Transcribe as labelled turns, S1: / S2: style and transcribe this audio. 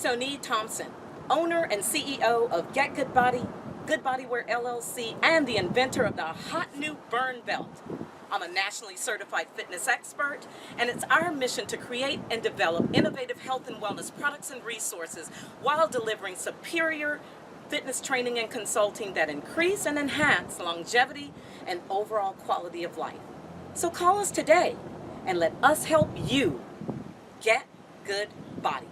S1: Sonee Thompson, owner and CEO of Get Good Body, Good Body Wear LLC, and the inventor of the hot new burn belt. I'm a nationally certified fitness expert, and it's our mission to create and develop innovative health and wellness products and resources while delivering superior fitness training and consulting that increase and enhance longevity and overall quality of life. So call us today and let us help you get good body.